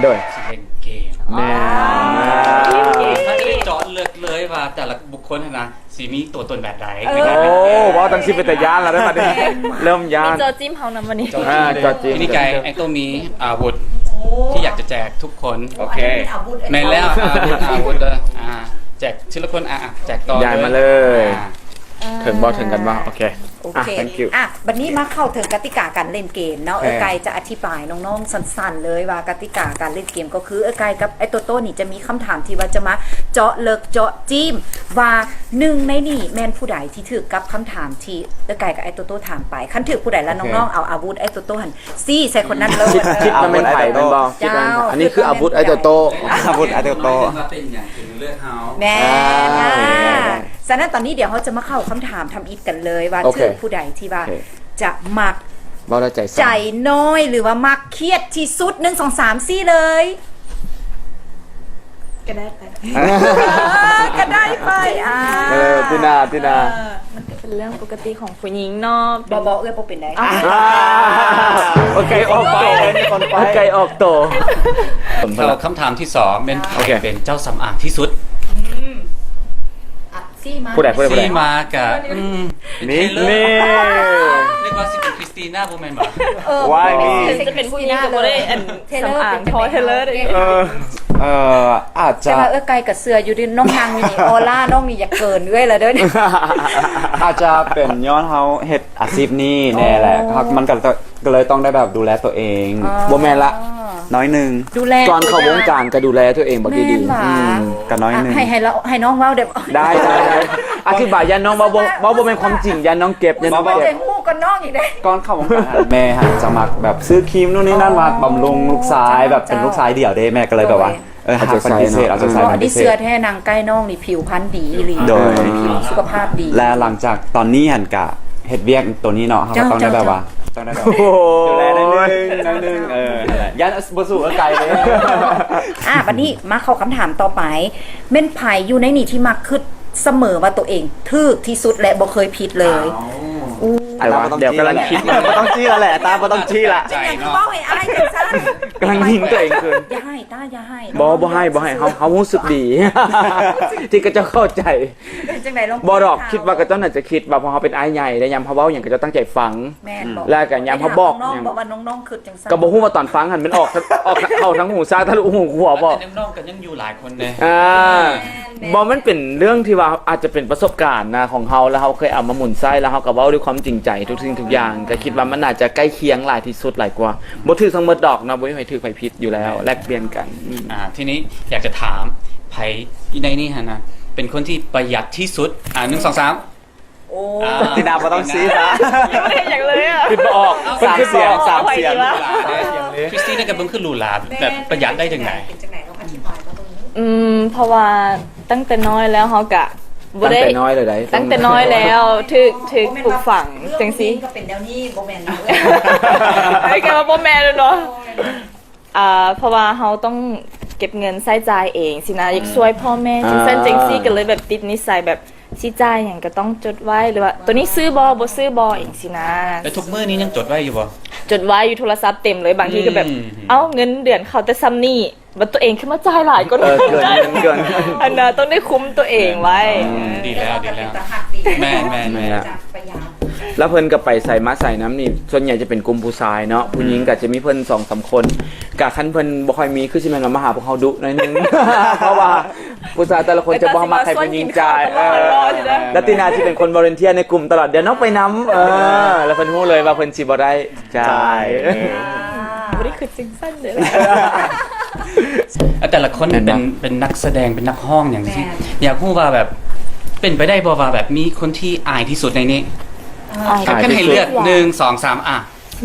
โดยเล่นเกมแม่ถ้าจะได้เจาะเลือกเลยว่าแต่ละบุคคลนะสีมีตัวตนแบบใด โอ้ว่าตั้งชิปเป็นแต่ย่านแล้วได้มาดิเริ่มย่าน มีจอจิ้มเฮานำวันนี้ จอจิ้ม ทีนี้ไกไอ้ตัวมีอาวุธที่อยากจะแจกทุกคนโอเค อาวุธ แม่นแล้วอาวุธแจกทีละคนแจกต่อ ย้ายมาเลยถึงบอถึงกันว่าโอเค โอเค thank you บัดนี้มาเข้าถึงกติกาการเล่นเกมเนาะไกจะอธิบายน้องๆสั้นๆเลยว่ากติกาการเล่นเกมก็คือไกกับไอโตโต้นี่จะมีคำถามที่ว่าจะมาเจาะเลิกเจาะจิ้มว่าหนึ่งในนี่แม่นผู้ใดที่ถือกับคำถามที่ไกกับไอโตโต้ถามไปคันถือผู้ใดแล้วน้องๆเอาอาวุธไอโตโต้หันซี่ใส่คนนั้นเลย คิดมันเป็นไผ่เป็นบอคิดมันอันนี้คืออาวุธไอโตโตอาวุธไอโตโต มาเป็นอย่างถึงเลือกเฮา แม่ฉะนั้นตอนนี้เดี๋ยวเขาจะมาเข้าคำถามทำอีกกันเลยว่าถือผู้ใดที่ว่าจะมัก บอได้ใจ ใจน้อยหรือว่ามักเครียดที่สุด1 2 3 4เลยก็ได้ไปก็ได้ไปตินามันก็เป็นเรื่องปกติของผู้หญิงเนาะ บอเอ้ยพอเป็นได้ โอเคออกไปโอเคออกโต เราคำถามที่2เป็นเป็นเจ้าสำอางที่สุด ซี่มา ผู้ใด ซีมากับนี่เรียกว่าสิเป็นคริสติน่าโบแมนบอก ว่านี่ ถึงจะเป็นผู้หญิงก็บ่ได้อันสำอางพอเทเลอร์ได้ อาจจะ แต่ว่าไกลกับเสืออยู่ดิน้องนางนี่ออร่าน้องนี่อย่าเกินเลยละเด้อเนี่ย อาจจะเป็นย้อนเขาเฮ็ดอาชีพนี้แน่แหละครับมันก็เลยต้องได้แบบดูแลตัวเองบ่แม่นละน้อยหนึง ดูแล ก่อนเข้าวงการก็ดูแลตัวเองบักดีๆ ก็น้อยหนึง ให้น้องเว้าเดี๋ยว ได้อธิบายยันน้องว่าบ่เป็นความจริงยันน้องเก็บยันน้อง บ่ เก็ ได้ บ ฮู้กับน้องอีกได้ ก่อนเข้าวงการแม่หันจะมักแบบซื้อครีมนู่นนี่นั่นมาบำรุงลูกชายแบบเป็นลูกชายเดี่ยวเด้แม่ก็เลยแบบว่าหาเป็นพิเศษเอาใจใส่ อั เป็น น นี้ พิเศ เสื้อ ษ แท้นางใกล้น้องนี่ผิวพรรณดีอีหลี โดย ผิวสุขภาพดี และหลังจากตอนนี้หันกะเฮ็ดเวียกตัวนี้เนาะเขาก็ต้องได้แบบว่าต้องได้แบบดูแลนิดนึงยันบ่สู้กับไกลเลย วันนี้มาเข้าคำถามต่อไปเม่นไผ่อยู่ในนี่ที่มักคือเสมอว่าตัวเองถูกที่สุดและบ่เคยผิดเลยอู้ อะไรวะเดี๋ยวกำลังคิด บ่ต้องจี้แล้วแหละตาบ่ต้องจี้ละ ใจ อย่างที่ เนาะ บอกให้อายจังซั่น กำลังยิงตัวเองคืน อย่าให้ตาอย่าให้ บ่ให้เขารู้สึกดี ที่ก็จะเข้าใจ เป็นจังได๋ลอง บ่ดอกคิดว่าก็ต้องน่าจะคิดว่าพอเขาเป็นอ้ายใหญ่แล้วยามเขาเว้าหยังก็จะตั้งใจฟัง แม่นบอก แล้วก็ยามเขาบอก น้องบอกว่าน้องๆคือจังซั่น ก็บ่ฮู้ว่าตอนฟังหันมันออกเข้าทั้งหูซ้ายทะลุหูขวาบ่ แต่น้องๆกันยังอยู่หลายคนเลย บ่มันเป็นเรื่องที่ว่าอาจจะเป็นประสบการณ์นะของเฮาแล้วเฮาเคยเอามาหมุนไส้แล้วเฮาก็เว้าด้วยความจริงใจทุกสิ่งทุกอย่างก็คิดว่ามันน่าจะใกล้เคียงหลายที่สุดหลายกว่าบ่ถือทั้งหมดดอกนะบ่มีไผถือไผผิดอยู่แล้วแลกเปลี่ยนกัน ทีนี้อยากจะถามไผ่ในนี่ฮะนะเป็นคนที่ประหยัดที่สุด1 2 3 โอ้ ตินาบ่ต้องจี้ซะ ยังไม่ได้อย่างเลยอ่ะ คิดบ่ออก 3 เสียง 3 เสียง คริสติน่ากับเบิ้งคือหรูหราแบบประหยัดได้ถึงไหน เป็นจังได๋ลองอธิบายมาตรงนี้ เพราะว่าตั้งแต่น้อยแล้วเฮากะบ่ ตั้ง ได้ แต่น้อยเลยได้ ตั้งแต่น้อยแล้วถึกปลูกฝังจังซี่ ก็เป็นแนวนี้บ่แม่นนะ ไอ้แกว่าบ่แม่นเนาะเพราะว่าเฮาต้องเก็บเงินใช้จ่ายเองสินะอยากช่วยพ่อแม่จังซั่นจังซี่ก็เลยแบบติดนิสัยแบบสิจ่ายหยังก็ต้องจดไว้หรือว่าตัวนี้ซื้อบ่ซื้อบ่เองสินะ แล้วทุกมื้อนี้ยังจดไว้อยู่บ่ จดไว้อยู่โทรศัพท์เต็มเลยบางทีก็แบบเอ้าเงินเดือนเขาแต่ซ้ำนี่บัดตัวเองขึ้นมาจ่ายหลายก็ เกิน อันน่ะต้องได้คุ้มตัวเองไว้ ดีแล้วแม่ประหยัด แล้วเพิ่นก็ไปใส่มาใส่น้ำนี่ส่วนใหญ่จะเป็นกลุ่มผู้ชายเนาะผู้หญิงก็จะมีเพิ่น2-3 คนกะคันเพิ่นบ่ค่อยมีคือสิแม่นมาหาพวกเฮาดุหน่อยนึง เพราะว่าผู้ชายแต่ละคนจะบ่มักให้ผู้หญิงจ่ายแล้วตินาสิเป็นคนวอลันเทียร์ในกลุ่มตลอดเดี๋ยวน้องไปนำแล้วเพิ่นฮู้เลยว่าเพิ่นสิบ่ได้จ่าย บ่ได้คือจังซั่นเด้อ แต่ละคนเป็นนักแสดงเป็นนักห้องอย่างที่อยากรู้ว่าแบบเป็นไปได้บ่ว่าแบบมีคนที่อายที่สุดในนี้แค่ให้เลือก1 2 3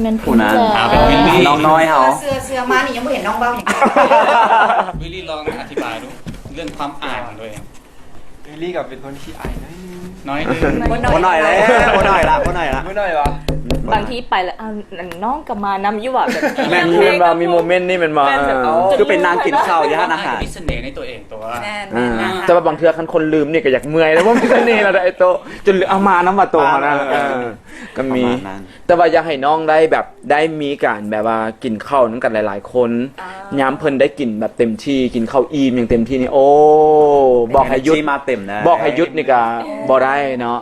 มันผู้นั้น เป็นวิลลี่ น้องน้อยเฮา เสื้อมานี่ยังไม่เห็นน้องเบ้าอย่าง วิลลี่ลองอธิบายดูเรื่องความอายของตัวเอง วิลลี่กับเป็นคนขี้อายน้อยนึง บ่หน่อยแล้วบ่หน่อยละ ไม่ได้หรอบ างทีไปแล้วน้องกับมานำอยู่ว่าแบบ แม่นคือมันว่ามีโมเมนต์นี่มันมา คือเป็นนางกินข้าวอยู่ร้านอาหาร มีเสน่ห์ในตัวเองตัว แต่ว่าบางเทื่อคันคนลืมนี่ก็อยากเมื่อยแล้วว่ามีเสน่ห์แล้วไอ้โตจนเอามาน้ำมาโตเขานะก็มี แต่ว่าอยากให้น้องได้แบบได้มีการแบบว่ากินข้าวนั้นกันหลายๆคน ย้ำเพิ่นได้กินแบบเต็มที่กินข้าวอิ่มอย่างเต็มที่นี่โอ้บอกให้หยุด Energy มาเต็มนะ บอกให้หยุดนี่ก็บ่ได้เนาะ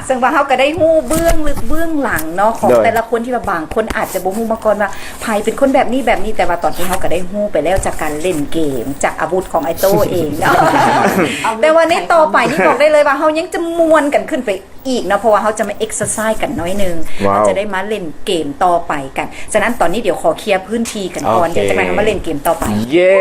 ซึ่งว่าเขาก็ได้ฮู้เบื้องลึกเบื้องหลังเนาะของ โดย แต่ละคนที่ว่าบางคนอาจจะบ่ฮู้มาก่อนว่าไผเป็นคนแบบนี้แต่ว่าตอนที่เขาก็ได้ฮู้ไปแล้วจากการเล่นเกมจากอาวุธของไอโต้เองเนาะ แต่ว่าในต่อไปนี่บอกได้เลยว่าเขายังจะมวนกันขึ้นไปอีกเนาะเพราะว่าเขาจะมาเอ็กซ์ไซส์กันน้อยนึง ว้าว เขาจะได้มาเล่นเกมต่อไปกันฉะนั้นตอนนี้เดี๋ยวขอเคลียร์พื้นที่กันก่อน โอเค เดี๋ยวจะไปมาเล่นเกมต่อไป เย้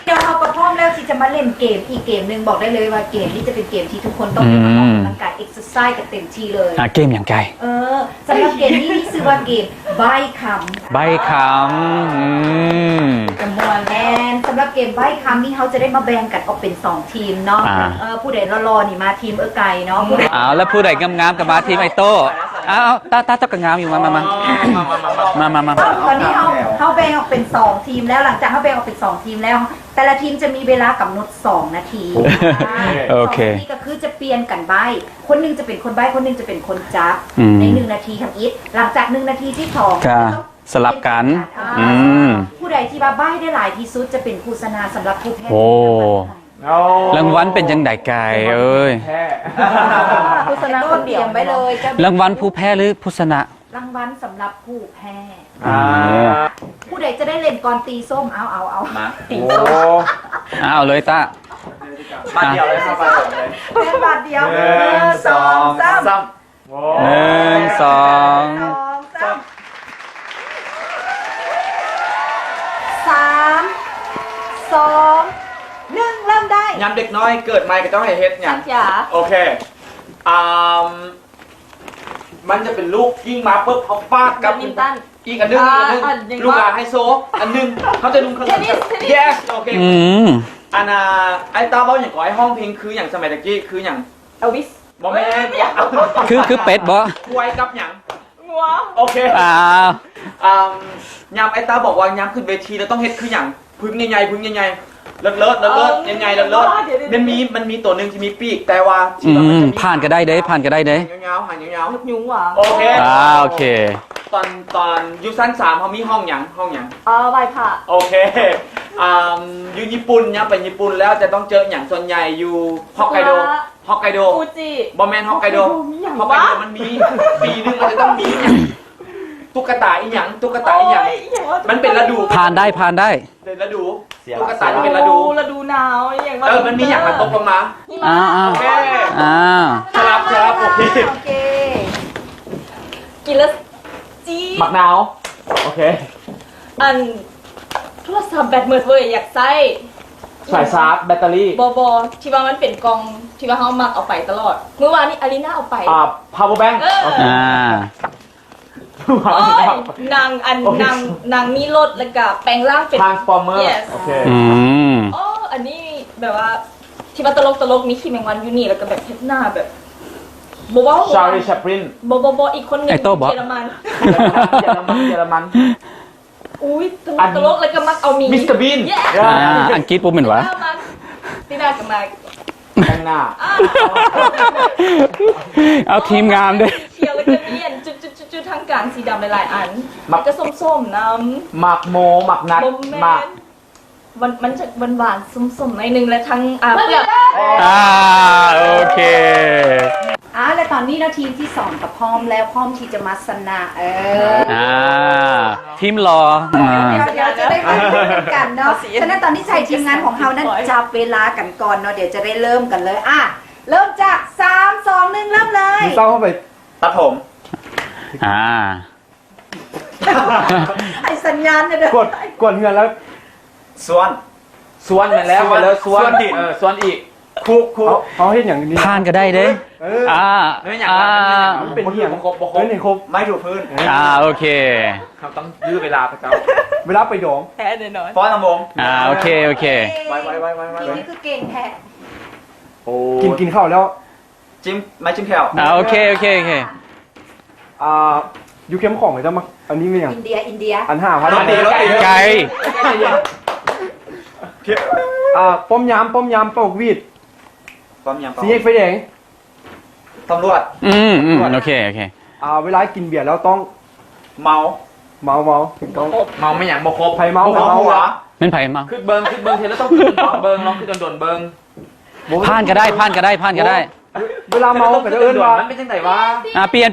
เดี๋ยวเราก็พร้อมแล้วที่จะมาเล่นเกมอีกเกมหนึ่งบอกได้เลยว่าเกมนี้จะเป็นเกมที่ทุกคนต้องมีมาออกกำลังกายเอ็กซ์ไซส์กันเต็มที่เลย เกมอย่างไกล สำหรับเกมนี้มีชื่อว่าเกมใบคำ ใบคำ จำนวนแน่นสำหรับเกมใบคำนี่เขาจะได้มาแบ่งกันออกเป็น2ทีมเนาะ ผู้ใดรอๆนี่มาทีมไก่เนาะผู้ใด แล้วผู้ใดงามๆกับมาทีมไอโต้ตาต้องกระงามอยู่มา ตอนนี้เขาแบ่งออกเป็น2ทีมแล้วหลังจากเขาแบ่งออกเป็น2ทีมแล้ว แต่ละทีมจะมีเวลากำหนด2นาที โอเค 2นาทีก็คือจะเปลี่ยนกันใบคนหนึงจะเป็นคนใบคนหนึงจะเป็นคนจับ อืม ใน1นาทีทำอิฐหลังจาก1นาทีที่2 ก็สลับกัน ผู้ใดที่ว่าใบได้หลายที่สุดจะเป็นผู้ชนะสำหรับผู้แพ้ โอ้ รางวัลเป็นยังไงไก่เอ้ย โฆษณา ต้ คน น เต เดี รี ย ยว มไว้เลยจะ รางวัลผู้แพ้หรือผู้ชนะ รางวัลสำหรับผู้แพ้ อ่า ผู้ใดจะได้เล่นก่อนตีส้มเอา มา ตี โอ้ ส้ม เอาเลยตา มาเดียวเลยครับมาเดียวเลย เล่นบาทเดียว1 2 3 ซ้ำ 1 2 1 เริ่มได้ ยามเด็กน้อยเกิดมาก็ต้องให้เฮ็ดหยั สั ง กอย่า โอเคอ่ามันจะเป็นลูกยิงมาปุ๊บเขาฟาด แบ กับ ดมินตัน อีกอันหนึง อันหนึ่ง ลูกหลานไฮโซอันหนึงเขาจะลุงเขาจะ yes โอเค อันไอ้ตาเบ้าอย่างก่อไอ้ห้องเพลงคืออย่างสมัยตะกี้คืออย่าง เอลวิส บอแม่น คือเป็ดบ่ ควยกับอย่าง งัว โอเค อ้าวย ามไอ้ตาบอกว่ายามขึ้นเวทีแล้วต้องเฮ็ดคืออย่างพึ่งใหญ่ๆพึ่งใหญ่ๆเลิศใหญ่ๆเลิศมันมีตัวหนึ่งที่มีปีกแต่ว่าที่ว่ามันจะมี ผ่านก็ได้เด้ผ่านก็ได้เด้ ยาวๆหางยาว ยุงหว่ะ ๆโอเค โอเค ตอนอยู่ชั้น3เขามีห้องหยังไหว้พระ โอเคอยู่ญี่ปุ่นเนี่ยไปญี่ปุ่นแล้วจะต้องเจออย่างส่วนใหญ่อยู่ฮอกไกโด ฟูจิ บอแมนฮอกไกโด มีหยัง ฮอกไก วะ โดมันมีปีนึงมันจะต้องมีตุ๊กตาอีหยังมันเป็นฤดู ผ่านได้ เป็นฤดูตุ๊กตาจะเป็นฤดู ฤดูหนาวอย่างว่า มันมีอย่างมันตกลงมา โอเค ครับโอเค โอเค กินแล้วจี หมักนาว โอเค อันโทรศัพท์แบตหมดเว้ยอยากใส่ สายชาร์จแบตเตอรี่ บที่ว่ามันเป็นกล่องที่ว่าเขามักเอาไปตลอดเมื่อวานนี้อารีนาเอาไป power bank โอเค โอ้ยนางมีรถแล้วก็แปลงร่างเป็น transformer Yes โอเค อ๋ออันนี้แบบว่าที่ว่าตลกมีขี้แมงวันอยู่นี่แล้วก็แบบเฮ็ดหน้าแบบบอกว่า Charlie Chaplin บอีกคนหนึง ไอ้โต้บอก เยอรมัน เยอรมัน อุ้ยตลกแล้วก็มักเอามี มิสเตอร์บีน อังกฤษปุ๊บเหมือนวะ ตีหน้ากับมา แต่งหน้า เอาทีมงามด้วย เขียวแล้วก็มีอันจุดทางกลางสีดำหลายๆอัน มัก ก็ส้มๆน้ำ หมักโมหมักนัด บมแม หมัก มันจะหวานๆส้มๆในหนึ่งและทั้งเปลือก โอเค และตอนนี้เราทีมที่2กับพร้อมแล้วพร้อมที่จะมาสนะทีมรอ เดี๋ยวจะได้มาดูกันเนาะฉะนั้นตอนนี้ใช้ทีมงานของเรานั้นจับเวลากันก่อนเนาะเดี๋ยวจะได้เริ่มกันเลยเริ่มจาก3 2 1เริ่มเลย เศร้าเข้าไป ตัดผม ไอสัญญาณเนี่ยเด้อก ดเงินแล้ว ส่วนมาแล้วมาแล้วส่วนอีกส่วนอีกคุก เขาเห็นอย่างนี้ ผ่านก็ได้เด้ ไม่อย่างนั้น เป็นเหี้ย ครบ เฮ้ยนี่ครบ ไม่ถูกพื้น โอเค เขาต้องยื้อเวลาพระเจ้า เวลาไปดอง แพ้แน่นอน ฟ้อนลำวง โอเค ไว้ ทีนี้คือเก่งแท้ โอ้ กินข้าวแล้ว จิ้มไม่จิ้มแถว โอเค ยูเข้มของเลยจ้ะมั้งอันนี้ไม่อย่าง อินเดีย อัน5,000 ไก่ ป้อมยามปอกวีด ป้อมยำ สีเอกไฟแดง ตำรวจ โอเคโอเค เวลากินเบียร์แล้วต้อง เมา เมาต้อง เมาไม่หยังบ่ครบ ไผเมา บ่ครบหัว เป็นไผ่มา ขึ้นเบิงเห็นแล้วต้องขึ้นเบิงลองขึ้นโดนเบิง ผ่านก็ได้ผ่านก็ได้ผ่านก็ได้ เวลาเมาก็จะเอิ้นว่า มันเป็นจังไดวะ เปลี่ยน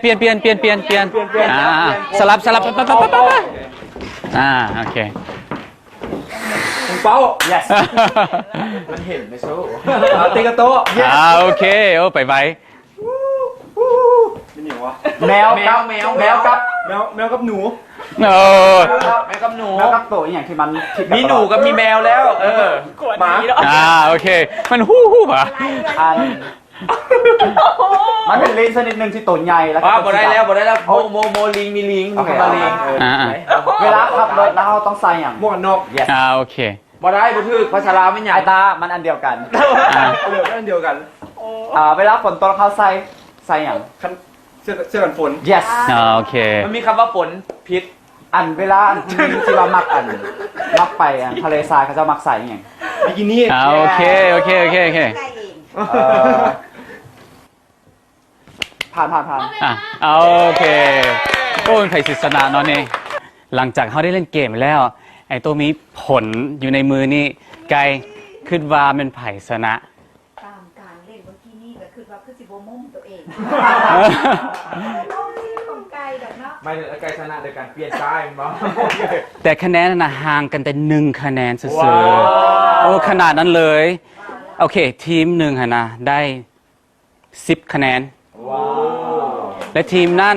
สลับไปโอเค คุณเป้า yes มันเห็นไหมโซ่ เตกะโตะ โอเคโอ้ไป แมว แม กับ ว แมวกับ แมวกับหนู โอ้ แม่กับหนู แมวกับตัวอย่างที่มันผิด มีหนูกับมีแมวแล้ว หมา โอเคมันฮู้ป่ะ อันมันเป็นลิ้นชนิดหนึ่งที่ตัวใหญ่แล้วก็ บ่ได้แล้วโมลิงมีลิงมีคำว่าลิง เวลาขับรถแล้วเราต้องใส่อย่าง หมวกกันนอก yes โอเค บ่ได้บ่ถึกภาษาลาวไม่หยัง ไอตามันอันเดียวกัน เหลือกันเดียวกัน เวลาฝนตกเขาใส่อย่าง เสื้อกันฝน yes โอเค มันมีคำว่าฝนพิษ เวลาที่ว่ามักไปทะเลทรายเขาจะมักใส่อย่าง บิกินี่ โอเคผ่าน โอเคโอ้เป็นไผ่ศิษนาเนาะนี่หลังจากเขาได้เล่นเกมแล้ว ไอ้ตัวมีผลอยู่ในมือนี่ไกลขึ้นว่าเป็นไผ่ชนะ ตามการเล่นเมื่อกี้นี่ก็คือว่าคือสิบ่มุ่มตัวเองของไกลดอกเนาะ ไม่ถึงไกลชนะโดยการเปลี่ยนซ้ายมันบ่ แต่คะแนนน่ะห่างกันแต่1 คะแนนเฉยๆโอ้ขนาดนั้นเลย โอเค ทีมหนึ่งฮะนะได้10 คะแนนและทีมนั่น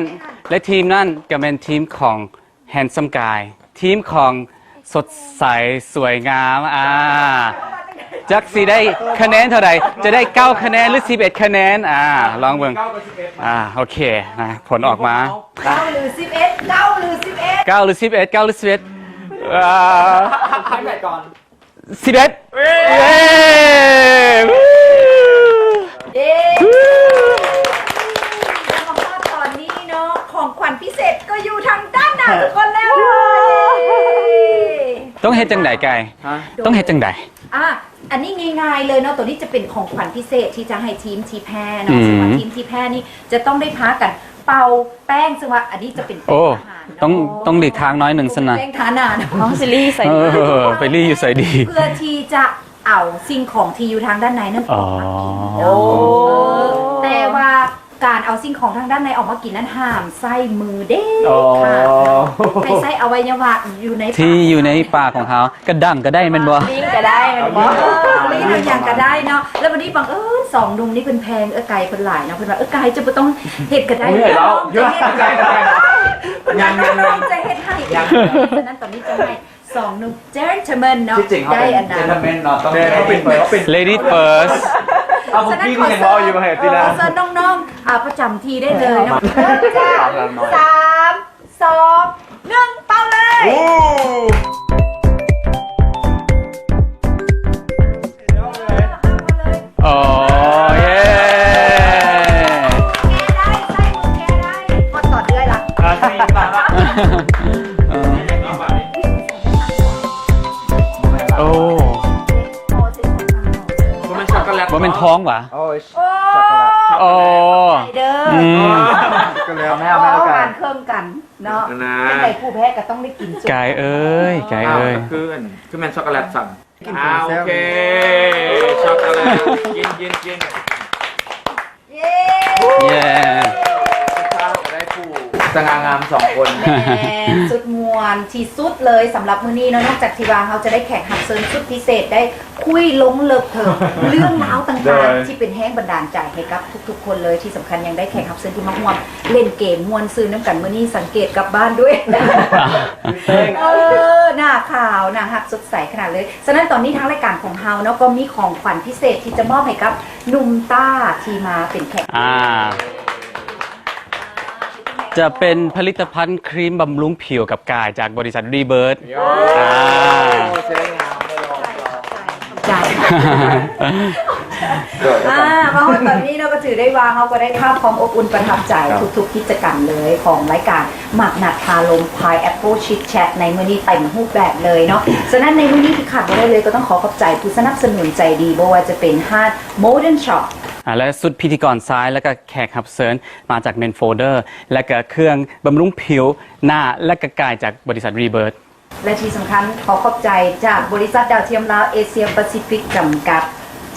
ก็เป็นทีมของ Handsome Guy ทีมของสดใสสวยงามจักสิได้คะแนนเท่าไหร่จะได้9 คะแนนหรือ11 คะแนนลองเบิ่งโอเคนะผลออกมา 9 หรือ 11 9 หรือ 11 9 หรือ 11 9 หรือ 11 ให้ไหนก่อน 11เย้ เย้แล้วมาพอตอนนี้เนาะของขวัญพิเศษก็อยู่ทางด้านหน้าทุกคนแล้วเลย ต้องเฮ็ดจังไดไก่ต้องเฮ็ดจังได อันนี้ง่ายๆเลยเนาะตัวนี้จะเป็นของขวัญพิเศษที่จะให้ทีมทีแพ้เนาะซึ่งว่าทีมทีแพ้นี่จะต้องได้พักกันเป่าแป้งซึ่งว่าอันนี้จะเป็นแป้งทหารเนาะ ต้องหลีกทางน้อยหนึ่งซะนะ แป้งทาหนาเนาะ น้องซิลลี่ใส่ ไปรีอยู่ใส่ดี เพื่อที่จะเอาสิ่งของที่อยู่ทางด้านในนั่นออกมากิน โอ้ แต่ว่าการเอาสิ่งของทางด้านในออกมากินนั้นห้ามใส่มือเด็ด อ๋อ ขาดให้ใส่อวัยวะอยู่ในปาก ที่อยู่ในปากของเขากระดังก็ได้แมันบ่ ลิงก็ได้มันบ นี่ทำอย่างก็ได้เนาะแล้ววันนี้บังสองหนุ่มนี่เป็นแพงไก่เป็นหลายเนาะเป็นว่าไก่จะไม่ต้องเห็ดก็ได้ ไม่เห็นแล้วเยอะไกล ยังจะเห็ดให้ฉะนั้นตอนนี้จะให้สองหนุ่มเจนเทอร์แมนเนาะ ที่จริงเขา ได้ เป็น อัน เจ นั้น นเทอร์แมนเนาะต้อง เขาเป็น Lady first เอาบุกี้นี่ยังรออยู่มาเหตุที่นะ เซิร์น้องๆประจำทีได้เลยเนาะเริ่มจ้า3 2 1เป่าเลย โอ้เย้ โอ้มันช็อกโกแลต ว่าเป็นท้องหวะ โอ้ยช็อกโกแลต โอ้ เด้อ ก็แล้ว แม่เอาแม่เอา กา กัน รเครื่องกันเนาะ นะ เป็นไก่ผู้แพ้ก็ต้องได้กินสุด ไก่เอ้ยไก่เอ้ย คือมันช็อกโกแลตสั่งโอเคช็อกโกแลตกิน เย้ เย้ ข้าวก็ได้คู่สง่างาม2 คน แม่สุดมวนที่สุดเลยสำหรับมื้อนี้เนาะนอกจากที่ว่าเขาจะได้แขกรับเชิญสุดพิเศษได้คุยลงเลิกเถิดเรื่องราวต่างๆที่เป็นแห้งบันดาลใจให้กับทุกๆคนเลยที่สำคัญยังได้แขกรับเชิญที่มาร่วมเล่นเกมมวนซื้อน้ำกันมื้อนี้สังเกตกลับบ้านด้วย หน้าขาวหน้าหักสดใสขนาดเลยฉะนั้นตอนนี้ทางรายการของเฮาเนาะก็มีของขวัญพิเศษที่จะมอบให้กับหนุ่มต้าที่มาเป็นแขก จะเป็นผลิตภัณฑ์ครีมบำรุงผิวกับกายจากบริษัทรีเบิร์ด ใจมาวันตอนนี้เราก็ถือได้ว่าเขาก็ได้ภาพความอบอุ่นประทับใจทุกๆกิจกรรมเลยของรายการหมักหนัดคาลมพายแอปเปิลชิดแชทในมื้อนี้เต็มรูปแบบเลยเนาะฉะนั้นในมื้อนี้ที่ขาดไม่ได้เลยก็ต้องขอขอบใจผู้สนับสนุนใจดีบ่ว่าจะเป็นห้าง Modern Shop และสุดพิธีกรซ้ายแล้วก็แขกรับเชิญมาจากเมนโฟลเดอร์และก็เครื่องบำรุงผิวหน้าและก็กายจากบริษัทรีเบิร์ และที่สำคัญขอขอบใจจากบริษัทดาวเทียมลาวเอเชียแปซิฟิกจำกัด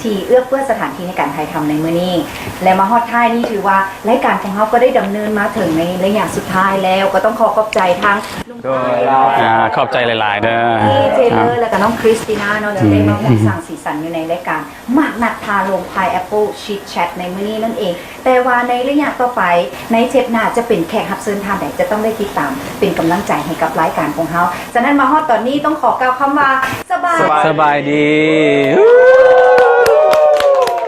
ที่เอื้อเฟื้อสถานที่ในการถ่ายทำในมื้อนี้และมาฮอดท้ายนี่ถือว่ารายการของเราก็ได้ดำเนินมาถึงในระยะสุดท้ายแล้วก็ต้องขอขอบใจทั้งลุงไทย ขอบใจหลาย ๆ เด้อ พี่เจเลอร์และก็น้องคริสติน่าเนาะได้มาร่วมสร้างสีสันอยู่ในรายการมากนัดพาลงพายแอปเปิลชีทแชทในมื้อนี้นั่นเอง แต่ว่าในระยะต่อไปในเทปหน้าจะเป็นแขกรับเชิญท่านใดจะต้องได้ติดตามเป็นกำลังใจให้กับรายการของเราฉะนั้นมาฮอดตอนนี้ต้องขอกล่าวคำว่าสบาย สบายดี